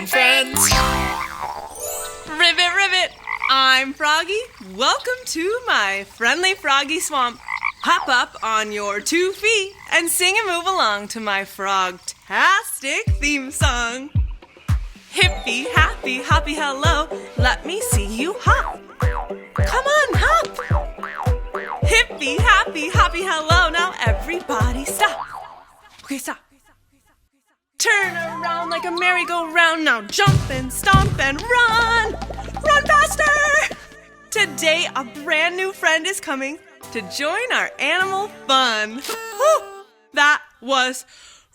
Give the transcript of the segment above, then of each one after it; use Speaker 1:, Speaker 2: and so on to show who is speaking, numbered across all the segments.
Speaker 1: and Friends.
Speaker 2: Ribbit, ribbit! I'm Froggie. Welcome to my Friendly Froggie Swamp. Hop up on your 2 feet and sing and move along to my frog-tastic theme song. Hippie, happy, hoppy, hello. Let me see you hop. Come on, hop. Hippie, happy, hoppy, hello. Now everybody stop. Okay, stop. Turn around like a merry-go-round. Now jump and stomp and run. Run faster. Today, a brand new friend is coming to join our animal fun. Whew, that was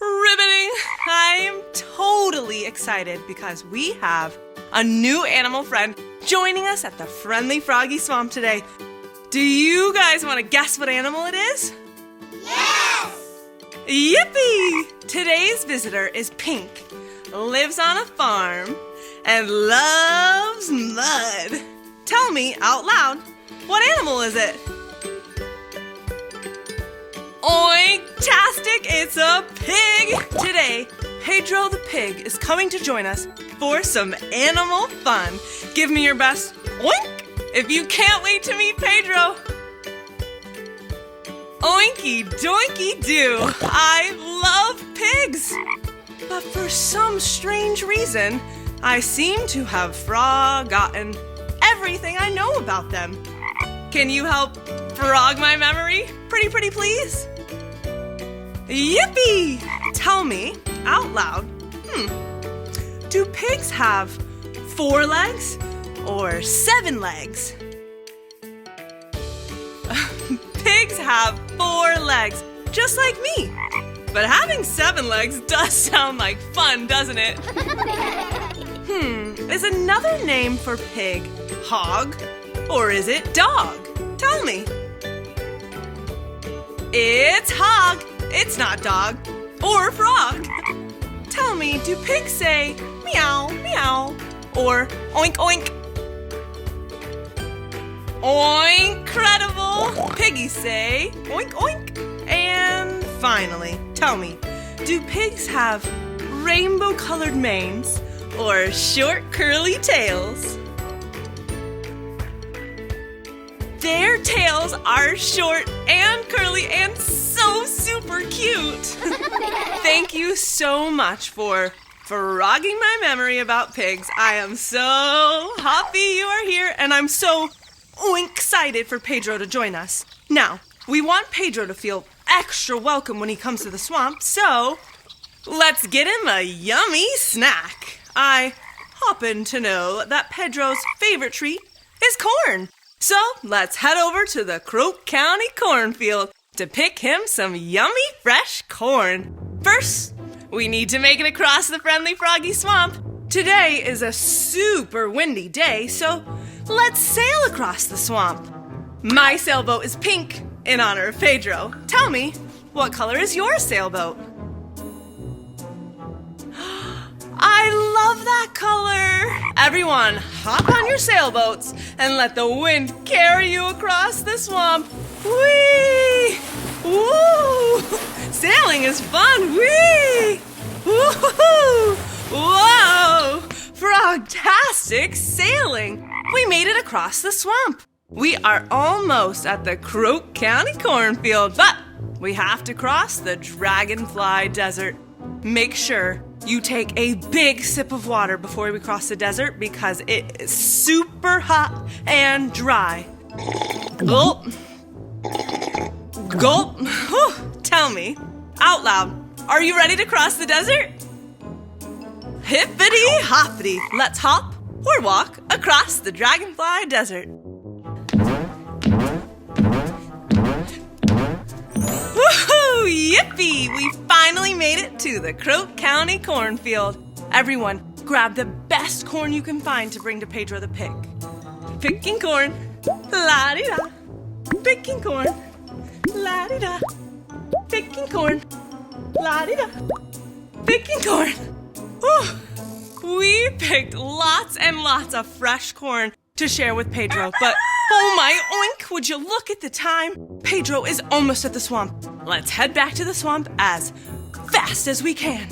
Speaker 2: riveting. I am totally excited because we have a new animal friend joining us at the Friendly Froggie Swamp today. Do you guys want to guess what animal it is?
Speaker 3: Yes!
Speaker 2: Yippee! Today's visitor is pink, lives on a farm, and loves mud. Tell me out loud, what animal is it? Oink-tastic, it's a pig! Today, Pedro the Pig is coming to join us for some animal fun. Give me your best oink if you can't wait to meet Pedro. Oinky doinky do. I love pigs. But for some strange reason, I seem to have forgotten everything I know about them. Can you help frog my memory? Pretty please? Yippee! Tell me out loud, do pigs have 4 legs or 7 legs? Pigs have 4 legs, just like me. But having 7 legs does sound like fun, doesn't it? Is another name for pig hog, or is it dog? Tell me. It's hog. It's not dog or frog. Tell me, do pigs say meow, meow, or oink, oink? Oincredible! Piggies say oink, oink. And finally, tell me, do pigs have rainbow-colored manes or short curly tails? Their tails are short and curly and so super cute. Thank you so much for frogging my memory about pigs. I am so happy you are here, and I'm so excited for Pedro to join us. Now, we want Pedro to feel extra welcome when he comes to the swamp, so let's get him a yummy snack. I happen to know that Pedro's favorite treat is corn. So let's head over to the Croak County cornfield to pick him some yummy fresh corn. First, we need to make it across the Friendly Froggie Swamp. Today is a super windy day, so let's sail across the swamp. My sailboat is pink in honor of Pedro. Tell me, what color is your sailboat? I love that color! Everyone, hop on your sailboats and let the wind carry you across the swamp. Whee! Woo! Sailing is fun! Whee! Woo-hoo-hoo! Whoa! Frogtastic sailing! We made it across the swamp. We are almost at the Croak County cornfield, but we have to cross the Dragonfly Desert. Make sure you take a big sip of water before we cross the desert because it is super hot and dry. Gulp. Gulp. Whew. Tell me, out loud, are you ready to cross the desert? Hippity hoppity. Let's hop or walk across the Dragonfly Desert. Woohoo! Yippee! We finally made it to the Croak County cornfield. Everyone, grab the best corn you can find to bring to Pedro the Pig. Picking corn. La-di-da. Picking corn. La-di-da. Picking corn. La-di-da. Picking corn. Whew. We picked lots and lots of fresh corn to share with Pedro, but oh my oink, would you look at the time? Pedro is almost at the swamp. Let's head back to the swamp as fast as we can.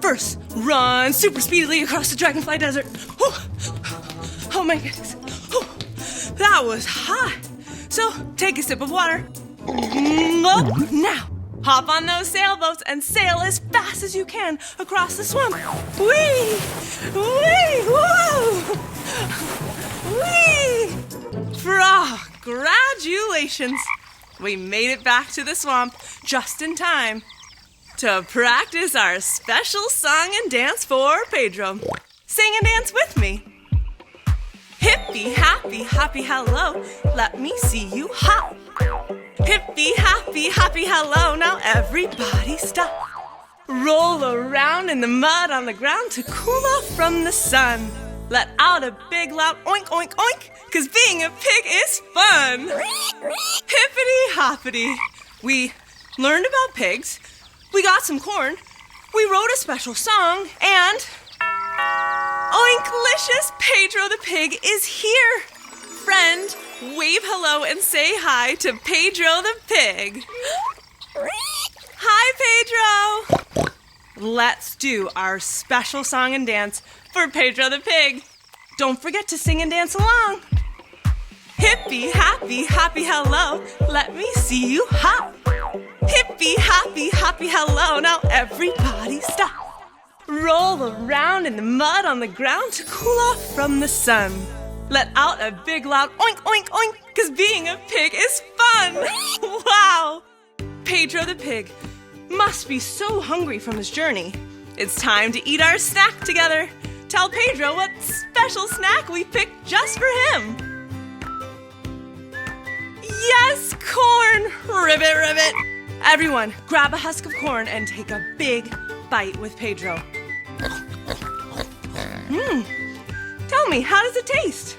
Speaker 2: First, run super speedily across the dragonfly desert. Oh my goodness. That was hot. So, take a sip of water. Now, hop on those sailboats and sail as fast as you can across the swamp. Whee! Whee! Whoa! Whee! Congratulations! We made it back to the swamp just in time to practice our special song and dance for Pedro. Sing and dance with me. Hippie, happy, happy, hello. Let me see you hop. Hippie, happy, happy, hello. Now everybody stop. Roll around in the mud on the ground to cool off from the sun. Let out a big loud oink, oink, oink, 'cause being a pig is fun. Hippity hoppity. We learned about pigs. We got some corn. We wrote a special song, and Oinklicious Pedro the Pig is here. Friend, wave hello and say hi to Pedro the Pig. Hi, Pedro. Let's do our special song and dance for Pedro the Pig. Don't forget to sing and dance along. Hippie, happy, happy, hello. Let me see you hop. Hippie, happy, happy, hello. Now everybody stop. Roll around in the mud on the ground to cool off from the sun. Let out a big loud oink, oink, oink, 'cause being a pig is fun. Wow! Pedro the Pig must be so hungry from his journey. It's time to eat our snack together. Tell Pedro what special snack we picked just for him. Yes, corn! Ribbit, ribbit! Everyone, grab a husk of corn and take a big bite with Pedro. Tell me, how does it taste?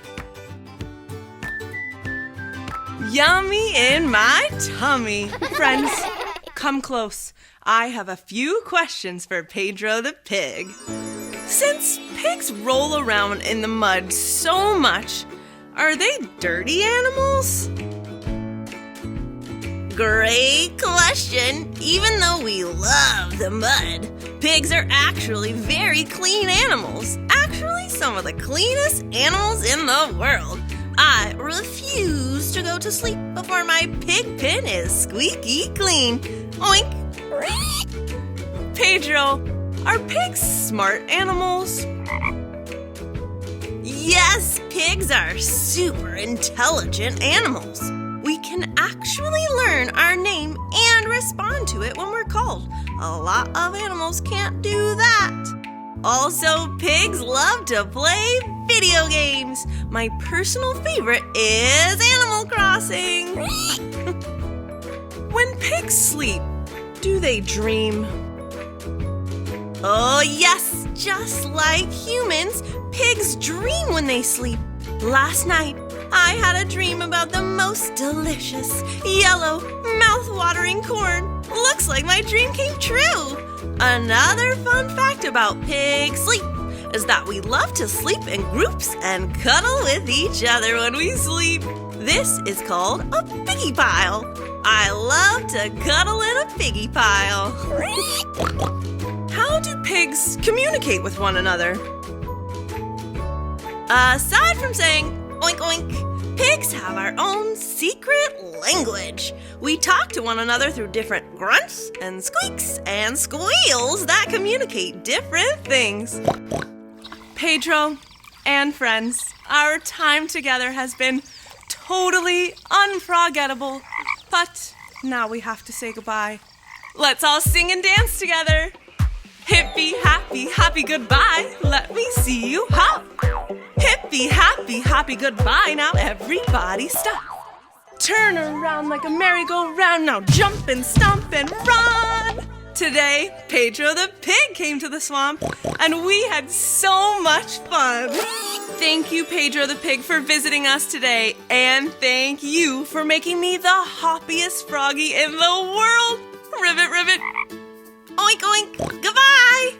Speaker 2: Yummy in my tummy. Friends, come close. I have a few questions for Pedro the Pig. Since pigs roll around in the mud so much, are they dirty animals? Great question. Even though we love the mud, pigs are actually very clean animals. Actually, some of the cleanest animals in the world. I refuse to go to sleep before my pig pen is squeaky clean. Oink! Pedro, are pigs smart animals? Yes, pigs are super intelligent animals. We can actually learn our name and respond to it when we're called. A lot of animals can't do that. Also, pigs love to play video games. My personal favorite is Animal Crossing. When pigs sleep, do they dream? Oh yes, just like humans, pigs dream when they sleep. Last night, I had a dream about the most delicious, yellow, mouth-watering corn. Looks like my dream came true. Another fun fact about pig sleep is that we love to sleep in groups and cuddle with each other when we sleep. This is called a piggy pile. I love to cuddle in a piggy pile. How do pigs communicate with one another? Aside from saying oink oink, pigs have our own secret language. We talk to one another through different grunts and squeaks and squeals that communicate different things. Pedro and friends, our time together has been totally unforgettable. But now we have to say goodbye. Let's all sing and dance together. Hippie, happy, happy, goodbye. Let me see you hop. Hippie, happy, happy, goodbye. Now everybody stop. Turn around like a merry-go-round. Now jump and stomp and run. Today, Pedro the Pig came to the swamp, and we had so much fun. Thank you, Pedro the Pig, for visiting us today, and thank you for making me the hoppiest froggy in the world. Ribbit, ribbit. Oink, oink. Goodbye.